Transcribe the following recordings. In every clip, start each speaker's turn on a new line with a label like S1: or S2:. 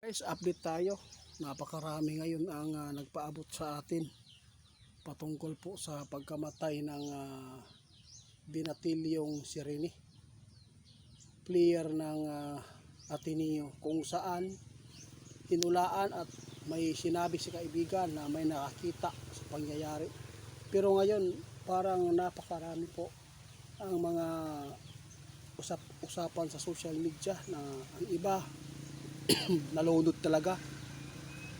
S1: Guys, update tayo. Napakarami ngayon ang nagpaabot sa atin patungkol po sa pagkamatay ng Binatilyong Sireni, player ng Ateneo, kung saan hinulaan at may sinabi si kaibigan na may nakakita sa pangyayari. Pero ngayon parang napakarami po ang mga usapan sa social media na ang iba nalulod talaga.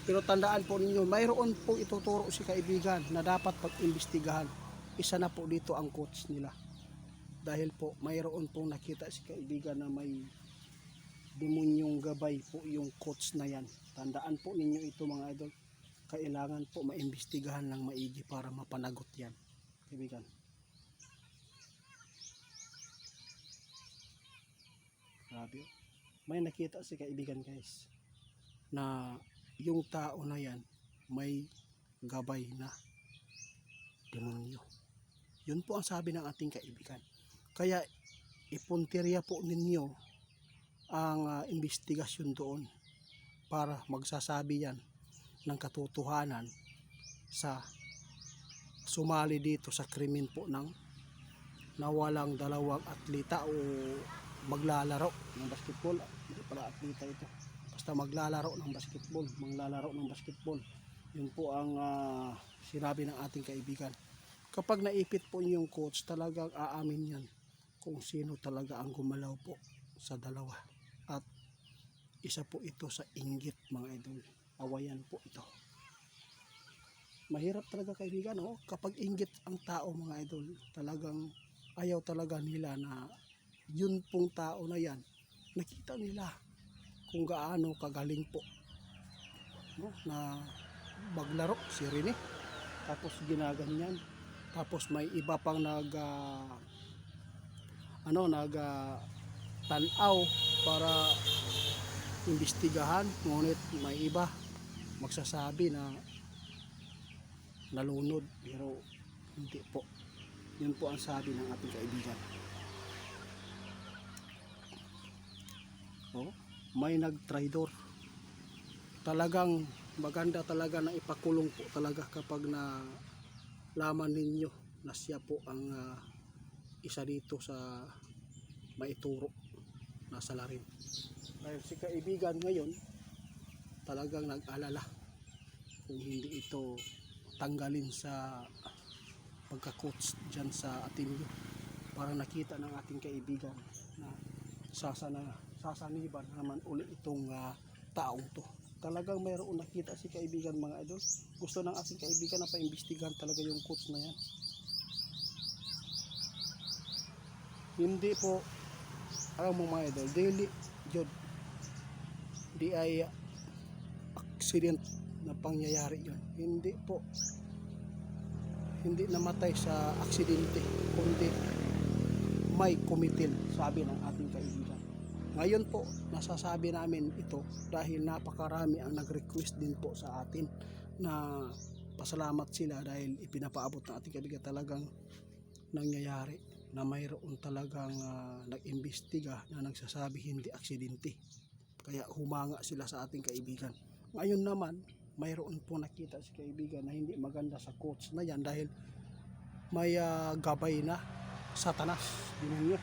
S1: Pero tandaan po ninyo, mayroon po ituturo si kaibigan na dapat pag-imbestigahan. Isa na po dito ang coach nila. Dahil po mayroon pong nakita si kaibigan na may demonyong gabay po yung coach na yan. Tandaan po ninyo ito mga idol. Kailangan po maimbestigahan ng maigi para mapanagot yan, kaibigan. Grabe. May nakita si kaibigan guys na yung tao na yan may gabay na demonyo. Yun po ang sabi ng ating kaibigan. Kaya ipuntirya po ninyo ang investigasyon doon para magsasabi yan ng katotohanan sa sumali dito sa krimen po ng nawalang dalawang atleta o maglalaro ng basketball. Hindi pala atleta ito, basta maglalaro ng basketball. Yun po ang sinabi ng ating kaibigan. Kapag naipit po yung coach, talagang aamin yan kung sino talaga ang gumalaw po sa dalawa. At isa po ito sa inggit mga idol. Awayan po ito. Mahirap talaga kaibigan, oh? Kapag inggit ang tao mga idol, talagang ayaw talaga nila na yun pong tao na yan, nakita nila kung gaano kagaling po, no, na maglaro si Rene. Tapos ginaganyan. Tapos may iba pang tanaw para imbestigahan, ngunit may iba magsasabi na nalunod, pero hindi po. Yun po ang sabi ng ating kaibigan. Oh, may nagtraidor. Talagang maganda talaga na ipakulong po talaga kapag na laman ninyo na siya po ang isa dito sa maituro na salarin. Dahil si kaibigan ngayon talagang nag-alala kung hindi ito tanggalin sa pagka-coach dyan sa Ateneo. Para nakita ng ating kaibigan na sasaniban naman uli itong taong to. Talagang mayroon nakita si kaibigan mga idol. Gusto ng ating kaibigan na paimbestigahan talaga yung coach na yan. Hindi po ang mga idol daily jud di ay accident na pangyayari yun. Hindi po, hindi namatay sa aksidente, kundi may kumitil, sabi ng ating kaibigan. Ngayon po, nasasabi namin ito dahil napakarami ang nag-request din po sa atin na pasalamat sila dahil ipinapaabot ng ating kaibigan talagang nangyayari na mayroon talagang nag-imbestiga na nagsasabi hindi aksidente. Kaya humanga sila sa ating kaibigan. Ngayon naman, mayroon po nakita si kaibigan na hindi maganda sa coach na yan dahil may gabay na satanas, demonyo.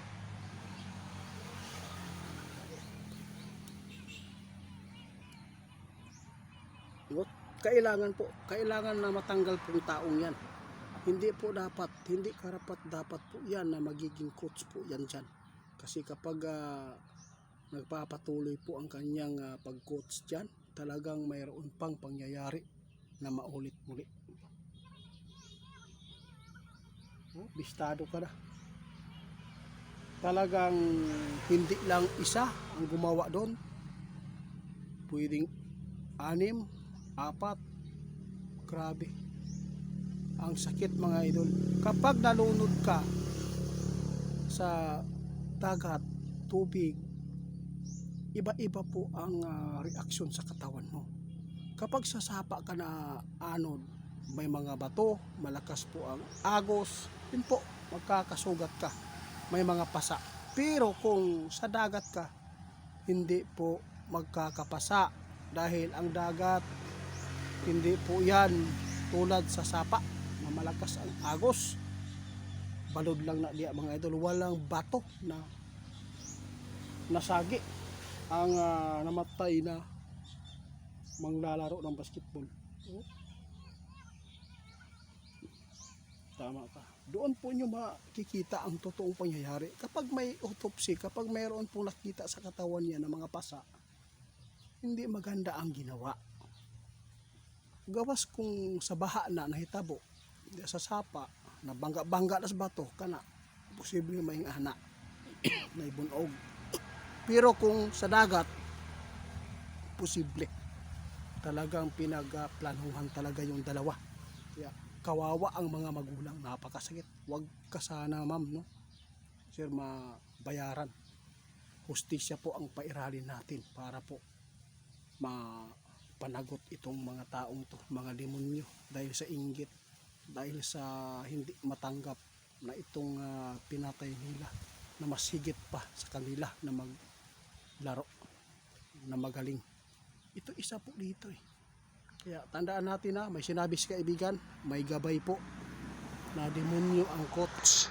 S1: Kailangan na matanggal pong taong yan. Hindi po dapat, hindi karapat dapat po yan na magiging coach po yan dyan. Kasi kapag nagpapatuloy po ang kanyang pag-coach dyan, talagang mayroon pang pangyayari na maulit-muli. Bistado ka na. Talagang hindi lang isa ang gumawa doon. Pwedeng 6, 4. Grabe. Ang sakit mga idol. Kapag nalunod ka sa dagat, tubig, iba-iba po ang reaksyon sa katawan mo. Kapag sasapa ka na anod, may mga bato, malakas po ang agos, yun po, magkakasugat ka. May mga pasa. Pero kung sa dagat ka, hindi po magkakapasa. Dahil ang dagat, hindi po yan tulad sa sapa na malakas ang agos. Balod lang na diya mga idol, walang bato na nasagi ang namatay na manglalaro ng basketball. Tama ka. Doon po nyo makikita ang totoong pangyayari. Kapag may autopsy, kapag mayroon pong nakita sa katawan niya ng mga pasa, hindi maganda ang ginawa. Gawas kung sa baha na nahitabo, sa sapa, na bangga na sa bato, kana, posible may ana, may bunog. Pero kung sa dagat, posible. Talagang pinagplanuhan talaga yung dalawa. Kaya, kawawa ang mga magulang, napakasakit. Huwag ka sana ma'am, no? Sir, mabayaran. Hustisya po ang pairalin natin para po mapanagot itong mga taong to, mga demonyo, dahil sa inggit, dahil sa hindi matanggap na itong pinatay nila, na mas higit pa sa kanila na maglaro, na magaling. Ito isa po dito eh. Kaya tandaan natin na may sinabi si kaibigan, may gabay po na demonyo ang coach.